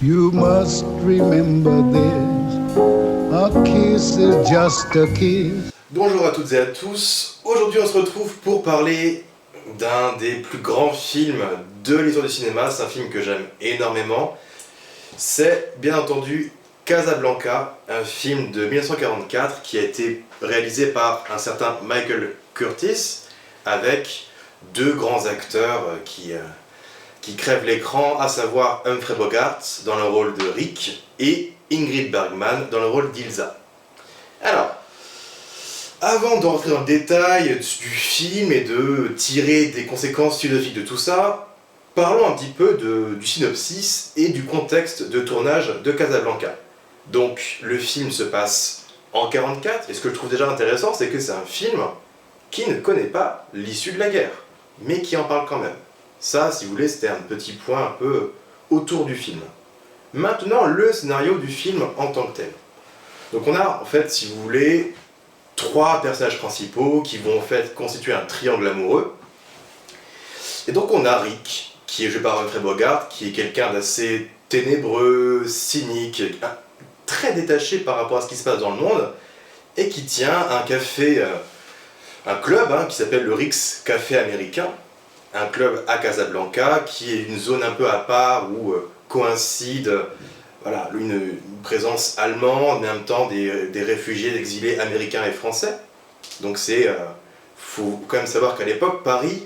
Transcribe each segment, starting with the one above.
You must remember this, a kiss is just a kiss. Bonjour à toutes et à tous, aujourd'hui on se retrouve pour parler d'un des plus grands films de l'histoire du cinéma, c'est un film que j'aime énormément, c'est bien entendu Casablanca, un film de 1944 qui a été réalisé par un certain Michael Curtiz avec deux grands acteurs qui crèvent l'écran, à savoir Humphrey Bogart dans le rôle de Rick et Ingrid Bergman dans le rôle d'Ilsa. Alors, avant de rentrer dans le détail du film et de tirer des conséquences philosophiques de tout ça, parlons un petit peu du synopsis et du contexte de tournage de Casablanca. Donc, le film se passe en 1944, et ce que je trouve déjà intéressant, c'est que c'est un film qui ne connaît pas l'issue de la guerre, mais qui en parle quand même. Ça, si vous voulez, c'était un petit point un peu autour du film. Maintenant, le scénario du film en tant que tel. Donc on a, en fait, si vous voulez, trois personnages principaux qui vont en fait constituer un triangle amoureux. Et donc on a Rick, qui est joué par Humphrey Bogart, qui est quelqu'un d'assez ténébreux, cynique, très détaché par rapport à ce qui se passe dans le monde, et qui tient un café, un club qui s'appelle le Rick's Café Américain, un club à Casablanca, qui est une zone un peu à part où coïncide voilà, une présence allemande, mais en même temps des réfugiés, exilés américains et français. Donc faut quand même savoir qu'à l'époque, Paris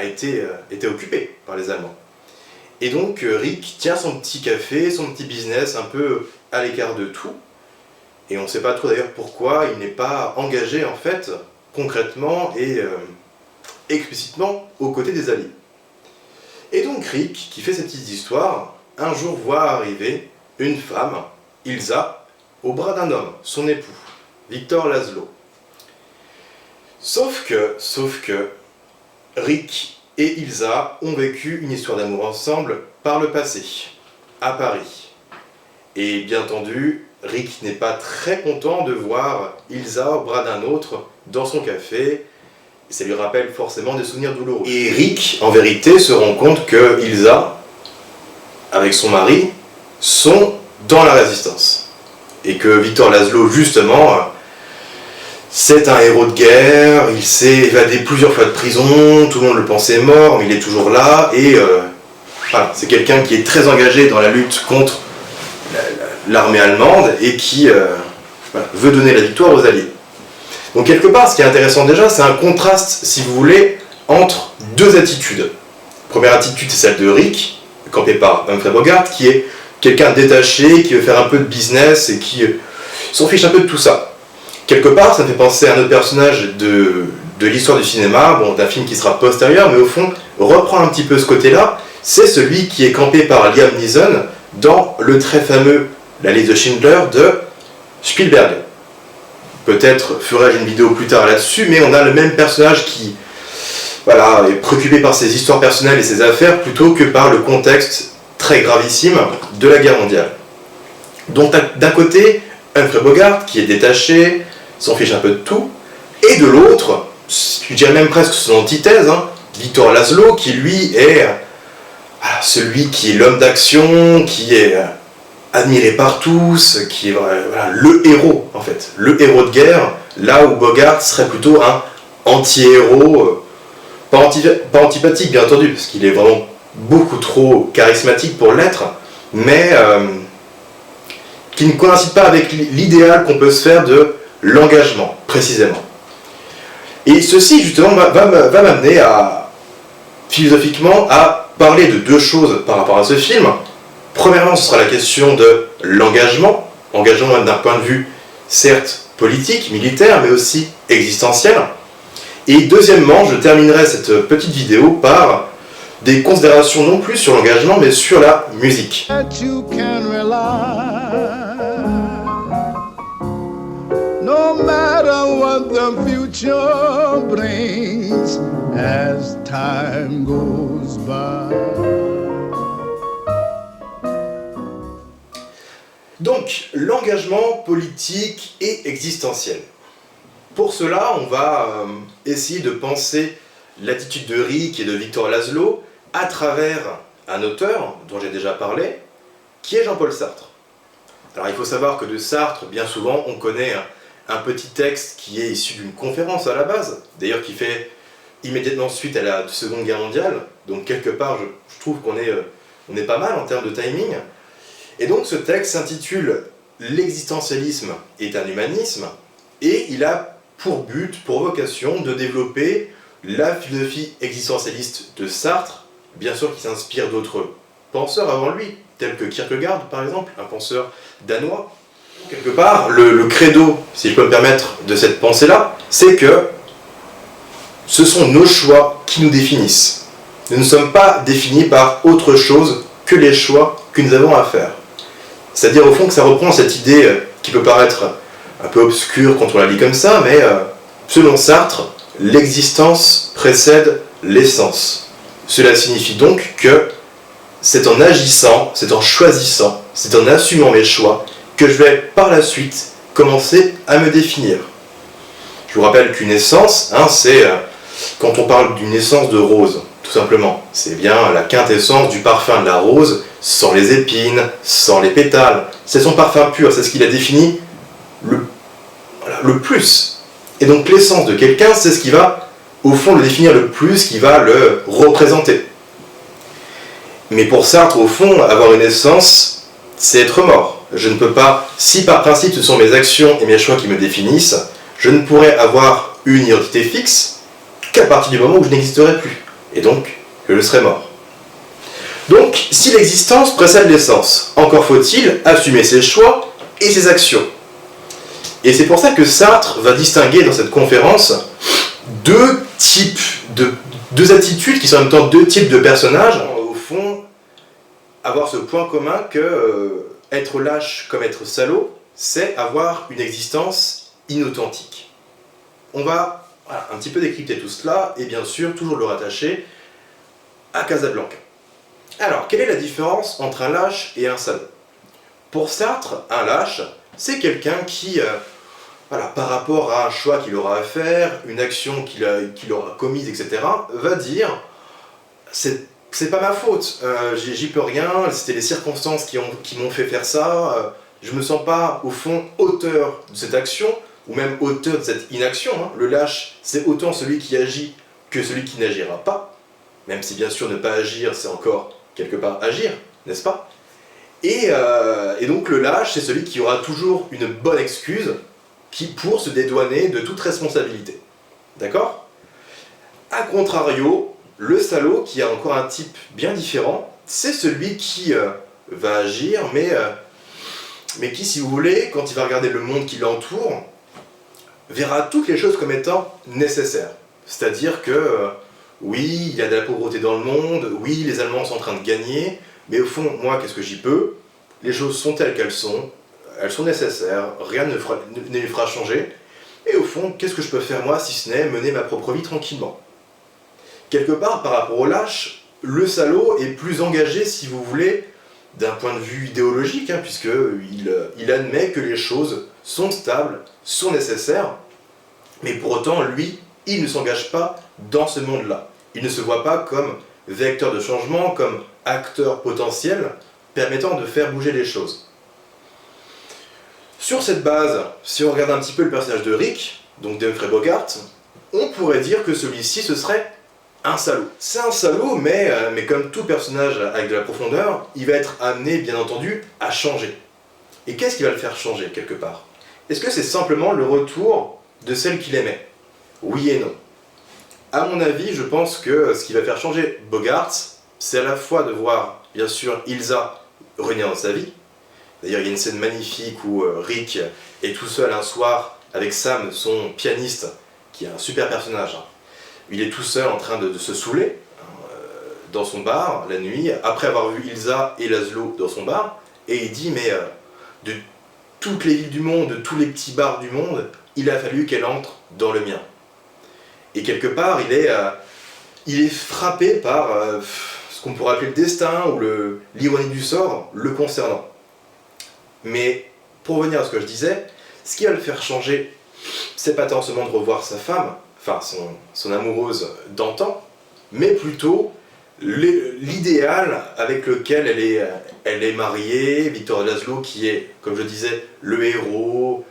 était occupé par les Allemands. Et donc Rick tient son petit café, son petit business un peu à l'écart de tout. Et on ne sait pas trop d'ailleurs pourquoi il n'est pas engagé en fait concrètement et explicitement aux côtés des Alliés. Et donc Rick, qui fait ces petites histoires, un jour voit arriver une femme, Ilsa, au bras d'un homme, son époux, Victor Laszlo. Sauf que Rick et Ilsa ont vécu une histoire d'amour ensemble par le passé, à Paris. Et bien entendu, Rick n'est pas très content de voir Ilsa au bras d'un autre dans son café. Ça lui rappelle forcément des souvenirs douloureux. Et Rick, en vérité, se rend compte que Ilsa, avec son mari, sont dans la résistance. Et que Victor Laszlo, justement, c'est un héros de guerre, il s'est évadé plusieurs fois de prison, tout le monde le pensait mort, mais il est toujours là, et voilà, c'est quelqu'un qui est très engagé dans la lutte contre l'armée allemande, et qui voilà, veut donner la victoire aux Alliés. Donc quelque part, ce qui est intéressant déjà, c'est un contraste, si vous voulez, entre deux attitudes. Première attitude, c'est celle de Rick, campé par Humphrey Bogart, qui est quelqu'un de détaché, qui veut faire un peu de business et qui s'en fiche un peu de tout ça. Quelque part, ça me fait penser à un autre personnage de l'histoire du cinéma, bon, d'un film qui sera postérieur, mais au fond, reprend un petit peu ce côté-là. C'est celui qui est campé par Liam Neeson dans le très fameux La liste de Schindler de Spielberg. Peut-être ferai-je une vidéo plus tard là-dessus, mais on a le même personnage qui voilà, est préoccupé par ses histoires personnelles et ses affaires plutôt que par le contexte très gravissime de la guerre mondiale. Donc d'un côté, Humphrey Bogart qui est détaché, s'en fiche un peu de tout, et de l'autre, je dirais même presque son antithèse, Victor Laszlo qui lui est voilà, celui qui est l'homme d'action, qui est admiré par tous, qui est voilà, le héros en fait, le héros de guerre, là où Bogart serait plutôt un anti-héros, pas antipathique bien entendu, parce qu'il est vraiment beaucoup trop charismatique pour l'être, mais qui ne coïncide pas avec l'idéal qu'on peut se faire de l'engagement, précisément. Et ceci justement va m'amener à, philosophiquement, à parler de deux choses par rapport à ce film. Premièrement, ce sera la question de l'engagement, engagement d'un point de vue certes politique, militaire, mais aussi existentiel. Et deuxièmement, je terminerai cette petite vidéo par des considérations non plus sur l'engagement, mais sur la musique. No matter what the future brings as time goes by. Donc, l'engagement politique et existentiel. Pour cela, on va essayer de penser l'attitude de Rick et de Victor Laszlo à travers un auteur dont j'ai déjà parlé, Qui est Jean-Paul Sartre? Alors il faut savoir que de Sartre, bien souvent, on connaît un petit texte qui est issu d'une conférence à la base, d'ailleurs qui fait immédiatement suite à la Seconde Guerre mondiale, donc quelque part je trouve qu'on est pas mal en termes de timing. Et donc ce texte s'intitule L'existentialisme est un humanisme, et il a pour but, pour vocation, de développer la philosophie existentialiste de Sartre, bien sûr qui s'inspire d'autres penseurs avant lui, tels que Kierkegaard par exemple, un penseur danois. Quelque part, le credo, si je peux me permettre, de cette pensée-là, c'est que ce sont nos choix qui nous définissent. Nous ne sommes pas définis par autre chose que les choix que nous avons à faire. C'est-à-dire au fond que ça reprend cette idée qui peut paraître un peu obscure quand on la lit comme ça, mais selon Sartre, l'existence précède l'essence. Cela signifie donc que c'est en agissant, c'est en choisissant, c'est en assumant mes choix que je vais par la suite commencer à me définir. Je vous rappelle qu'une essence, c'est quand on parle d'une essence de rose, tout simplement. C'est bien la quintessence du parfum de la rose, sans les épines, sans les pétales. C'est son parfum pur, c'est ce qu'il a défini le plus. Et donc l'essence de quelqu'un, c'est ce qui va, au fond, le définir le plus, qui va le représenter. Mais pour Sartre, au fond, avoir une essence, c'est être mort. Je ne peux pas, si par principe ce sont mes actions et mes choix qui me définissent, je ne pourrais avoir une identité fixe qu'à partir du moment où je n'existerai plus. Et donc, je serai mort. Donc, si l'existence précède l'essence, encore faut-il assumer ses choix et ses actions. Et c'est pour ça que Sartre va distinguer dans cette conférence deux attitudes qui sont en même temps deux types de personnages. Au fond, avoir ce point commun que être lâche comme être salaud, c'est avoir une existence inauthentique. On va un petit peu décrypter tout cela et bien sûr toujours le rattacher à Casablanca. Alors, quelle est la différence entre un lâche et un salaud? Pour Sartre, un lâche, c'est quelqu'un qui, par rapport à un choix qu'il aura à faire, une action qu'il aura commise, etc., va dire c'est pas ma faute, j'y peux rien, c'était les circonstances qui m'ont fait faire ça, je me sens pas, au fond, auteur de cette action, ou même auteur de cette inaction. Le lâche, c'est autant celui qui agit que celui qui n'agira pas, même si bien sûr ne pas agir, c'est encore quelque part agir, n'est-ce pas? Et donc le lâche, c'est celui qui aura toujours une bonne excuse pour se dédouaner de toute responsabilité. D'accord? A contrario, le salaud, qui a encore un type bien différent, c'est celui qui va agir, mais qui, si vous voulez, quand il va regarder le monde qui l'entoure, verra toutes les choses comme étant nécessaires. C'est-à-dire que, oui, il y a de la pauvreté dans le monde, oui, les Allemands sont en train de gagner, mais au fond, moi, qu'est-ce que j'y peux? Les choses sont telles qu'elles sont, elles sont nécessaires, rien ne les fera changer, et au fond, qu'est-ce que je peux faire moi, si ce n'est mener ma propre vie tranquillement? Quelque part, par rapport au lâche, le salaud est plus engagé, si vous voulez, d'un point de vue idéologique, puisqu'il admet que les choses sont stables, sont nécessaires, mais pour autant, lui, il ne s'engage pas dans ce monde-là. Il ne se voit pas comme vecteur de changement, comme acteur potentiel, permettant de faire bouger les choses. Sur cette base, si on regarde un petit peu le personnage de Rick, donc d'Humphrey Bogart, on pourrait dire que celui-ci, ce serait un salaud. C'est un salaud, mais comme tout personnage avec de la profondeur, il va être amené, bien entendu, à changer. Et qu'est-ce qui va le faire changer, quelque part? Est-ce que c'est simplement le retour de celle qu'il aimait? Oui et non. À mon avis, je pense que ce qui va faire changer Bogart, c'est à la fois de voir, bien sûr, Ilsa revenir dans sa vie. D'ailleurs, il y a une scène magnifique où Rick est tout seul un soir avec Sam, son pianiste, qui est un super personnage. Il est tout seul en train de se saouler dans son bar la nuit, après avoir vu Ilsa et Laszlo dans son bar, et il dit mais de toutes les villes du monde, de tous les petits bars du monde, il a fallu qu'elle entre dans le mien. Et quelque part, il est frappé par ce qu'on pourrait appeler le destin ou l'ironie du sort le concernant. Mais pour revenir à ce que je disais, ce qui va le faire changer, c'est pas tant seulement de revoir sa femme, enfin son amoureuse d'antan, mais plutôt l'idéal avec lequel elle est mariée, Victor Laszlo, qui est, comme je disais, le héros,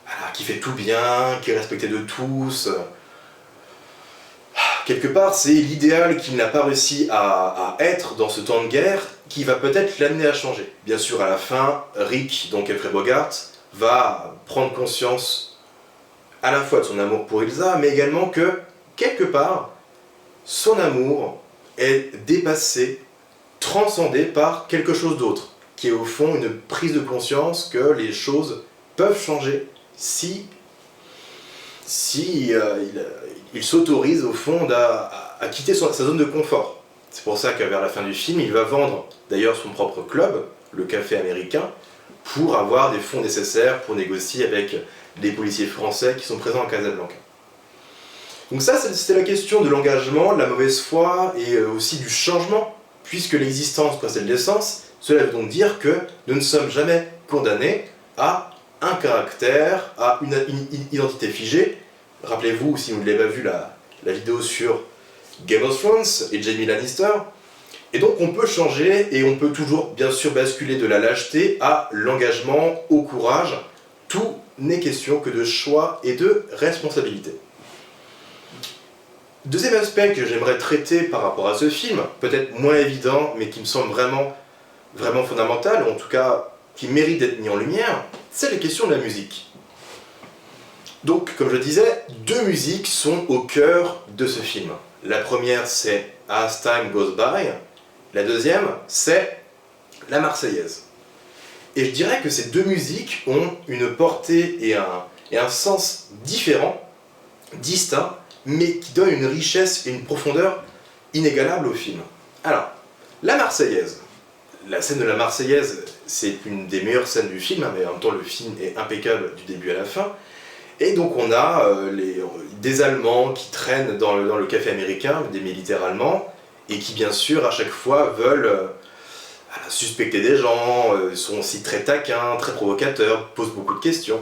voilà, qui fait tout bien, qui est respecté de tous. Quelque part, c'est l'idéal qu'il n'a pas réussi à être dans ce temps de guerre qui va peut-être l'amener à changer. Bien sûr, à la fin, Rick, donc Humphrey Bogart, va prendre conscience à la fois de son amour pour Ilsa, mais également que, quelque part, son amour est dépassé, transcendé par quelque chose d'autre, qui est au fond une prise de conscience que les choses peuvent changer si il s'autorise au fond à quitter sa zone de confort. C'est pour ça qu'à vers la fin du film, il va vendre d'ailleurs son propre club, le Café Américain, pour avoir des fonds nécessaires pour négocier avec les policiers français qui sont présents à Casablanca. Donc ça, c'était la question de l'engagement, de la mauvaise foi et aussi du changement, puisque l'existence précède l'essence. Cela veut donc dire que nous ne sommes jamais condamnés à un caractère, à une identité figée. Rappelez-vous, si vous ne l'avez pas vu, la vidéo sur Game of Thrones et Jaime Lannister. Et donc on peut changer et on peut toujours bien sûr basculer de la lâcheté à l'engagement, au courage. Tout n'est question que de choix et de responsabilité. Deuxième aspect que j'aimerais traiter par rapport à ce film, peut-être moins évident, mais qui me semble vraiment fondamental, ou en tout cas qui mérite d'être mis en lumière, c'est les questions de la musique. Donc, comme je disais, deux musiques sont au cœur de ce film. La première, c'est As Time Goes By. La deuxième, c'est La Marseillaise. Et je dirais que ces deux musiques ont une portée et un sens différents, distincts, mais qui donnent une richesse et une profondeur inégalables au film. Alors, La Marseillaise. La scène de La Marseillaise, c'est une des meilleures scènes du film, mais en même temps le film est impeccable du début à la fin. Et donc on a des Allemands qui traînent dans le café américain, des militaires allemands, et qui bien sûr à chaque fois veulent suspecter des gens, sont aussi très taquins, très provocateurs, posent beaucoup de questions.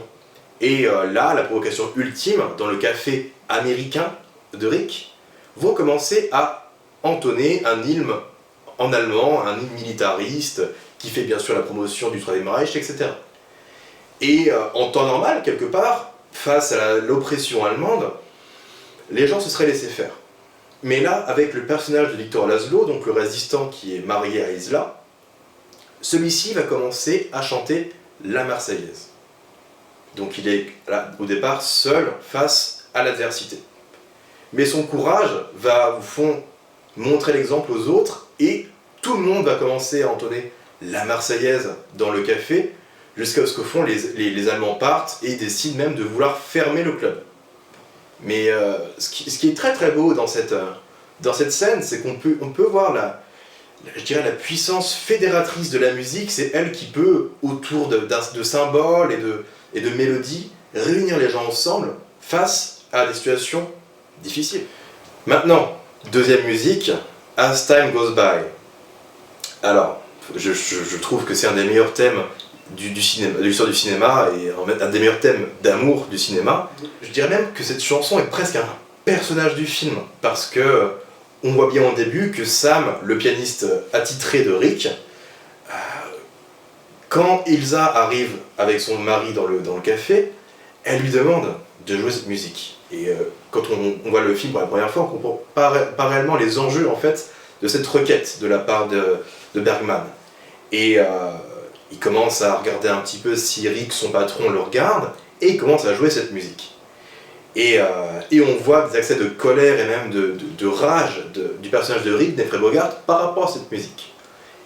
Et là, la provocation ultime, dans le café américain de Rick, vont commencer à entonner un hymne en allemand, un hymne militariste, qui fait bien sûr la promotion du Troisième Reich, etc. Et en temps normal, quelque part, face à l'oppression allemande, les gens se seraient laissés faire. Mais là, avec le personnage de Victor Laszlo, donc le résistant qui est marié à Isla, celui-ci va commencer à chanter la Marseillaise. Donc il est là, au départ seul face à l'adversité. Mais son courage va au fond montrer l'exemple aux autres et tout le monde va commencer à entonner la Marseillaise dans le café jusqu'à ce qu'au fond les Allemands partent et décident même de vouloir fermer le club. Mais ce qui est très très beau dans cette scène, c'est qu'on peut voir je dirais la puissance fédératrice de la musique. C'est elle qui peut, autour de symboles et de mélodies, réunir les gens ensemble face à des situations difficiles. Maintenant, deuxième musique, As Time Goes By. Alors, je trouve que c'est un des meilleurs thèmes du cinéma, de l'histoire du cinéma et un des meilleurs thèmes d'amour du cinéma. Je dirais même que cette chanson est presque un personnage du film parce que on voit bien au début que Sam, le pianiste attitré de Rick, quand Ilsa arrive avec son mari dans le café, elle lui demande de jouer cette musique. Et quand on voit le film pour la première fois, on comprend pas réellement les enjeux en fait de cette requête de la part de Bergman. Et il commence à regarder un petit peu si Rick, son patron, le regarde, et il commence à jouer cette musique. Et on voit des accès de colère et même de rage du personnage de Rick, Humphrey Bogart, par rapport à cette musique.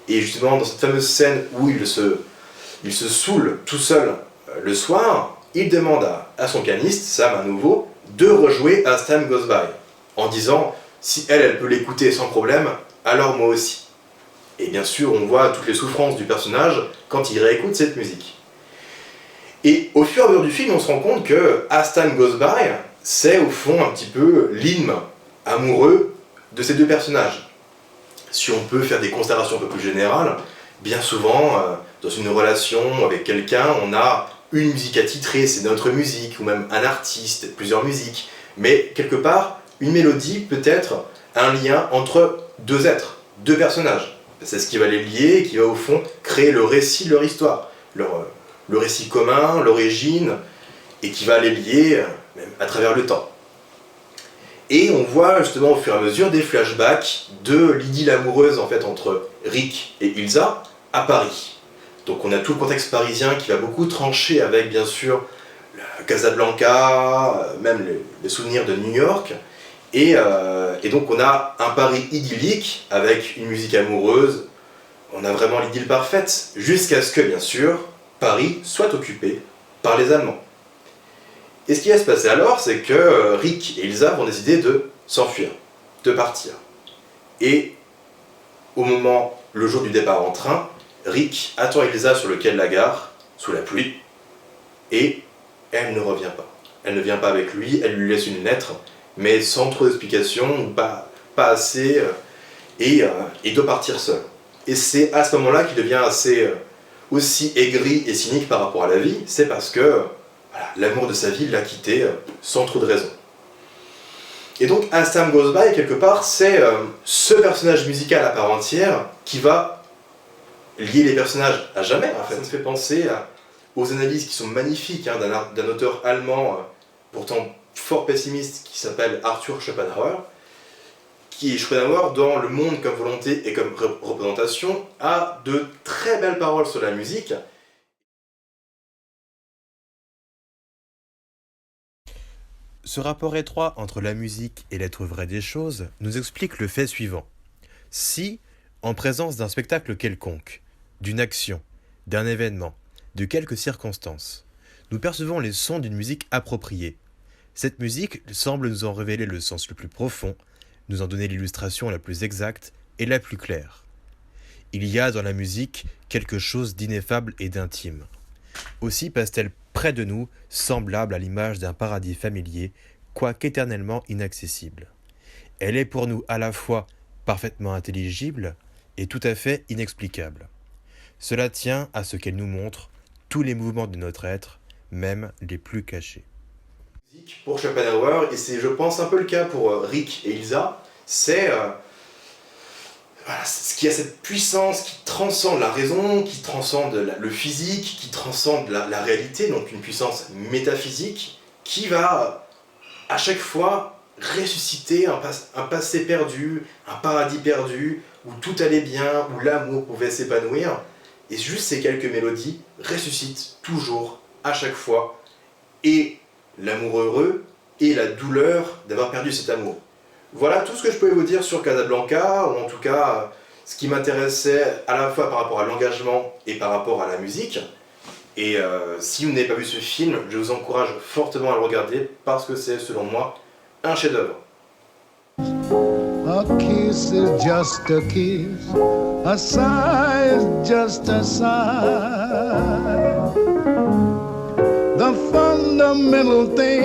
Et justement, dans cette fameuse scène où il se saoule tout seul le soir, il demande à son pianiste, Sam à nouveau, de rejouer As Time Goes By, en disant, si elle peut l'écouter sans problème, alors moi aussi. Et bien sûr, on voit toutes les souffrances du personnage quand il réécoute cette musique. Et au fur et à mesure du film, on se rend compte que As Time Goes By, c'est au fond un petit peu l'hymne amoureux de ces deux personnages. Si on peut faire des considérations un peu plus générales, bien souvent, dans une relation avec quelqu'un, on a une musique attitrée, c'est notre musique, ou même un artiste, plusieurs musiques. Mais quelque part, une mélodie peut être un lien entre deux êtres. deux personnages. C'est ce qui va les lier et qui va au fond créer le récit de leur histoire, le récit commun, l'origine, et qui va les lier même à travers le temps. Et on voit justement au fur et à mesure des flashbacks de l'idylle amoureuse en fait entre Rick et Ilsa à Paris. Donc on a tout le contexte parisien qui va beaucoup trancher avec bien sûr Casablanca, même les souvenirs de New York. Et donc on a un Paris idyllique avec une musique amoureuse. On a vraiment l'idylle parfaite jusqu'à ce que bien sûr Paris soit occupé par les Allemands. Et ce qui va se passer alors, c'est que Rick et Ilsa vont décider de s'enfuir, de partir. Et au moment, le jour du départ en train, Rick attend Ilsa sur le quai de la gare, sous la pluie, et elle ne revient pas. Elle ne vient pas avec lui, elle lui laisse une lettre, mais sans trop d'explications, pas assez, et il doit partir seul. Et c'est à ce moment-là qu'il devient assez aussi aigri et cynique par rapport à la vie, c'est parce que voilà, l'amour de sa vie l'a quitté sans trop de raison. Et donc As Time Goes By, quelque part, c'est ce personnage musical à part entière qui va lier les personnages à jamais. En fait. Ça me fait penser aux analyses qui sont magnifiques d'un auteur allemand, pourtant fort pessimiste, qui s'appelle Arthur Schopenhauer, qui, Schopenhauer, dans Le monde comme volonté et comme représentation, a de très belles paroles sur la musique. Ce rapport étroit entre la musique et l'être vrai des choses nous explique le fait suivant. Si, en présence d'un spectacle quelconque, d'une action, d'un événement, de quelques circonstances, nous percevons les sons d'une musique appropriée, cette musique semble nous en révéler le sens le plus profond, nous en donner l'illustration la plus exacte et la plus claire. Il y a dans la musique quelque chose d'ineffable et d'intime. Aussi passe-t-elle près de nous, semblable à l'image d'un paradis familier, quoiqu'éternellement inaccessible. Elle est pour nous à la fois parfaitement intelligible et tout à fait inexplicable. Cela tient à ce qu'elle nous montre tous les mouvements de notre être, même les plus cachés. Pour Schopenhauer, et c'est je pense un peu le cas pour Rick et Ilsa, c'est voilà, ce qui a cette puissance qui transcende la raison, qui transcende le physique, qui transcende la réalité, donc une puissance métaphysique, qui va à chaque fois ressusciter un passé perdu, un paradis perdu, où tout allait bien, où l'amour pouvait s'épanouir, et juste ces quelques mélodies ressuscitent toujours, à chaque fois, et l'amour heureux et la douleur d'avoir perdu cet amour. Voilà tout ce que je peux vous dire sur Casablanca, ou en tout cas ce qui m'intéressait à la fois par rapport à l'engagement et par rapport à la musique. Et si vous n'avez pas vu ce film, je vous encourage fortement à le regarder parce que c'est, selon moi, un chef-d'œuvre. A kiss is just a kiss, a sigh is just a sigh. The fundamental thing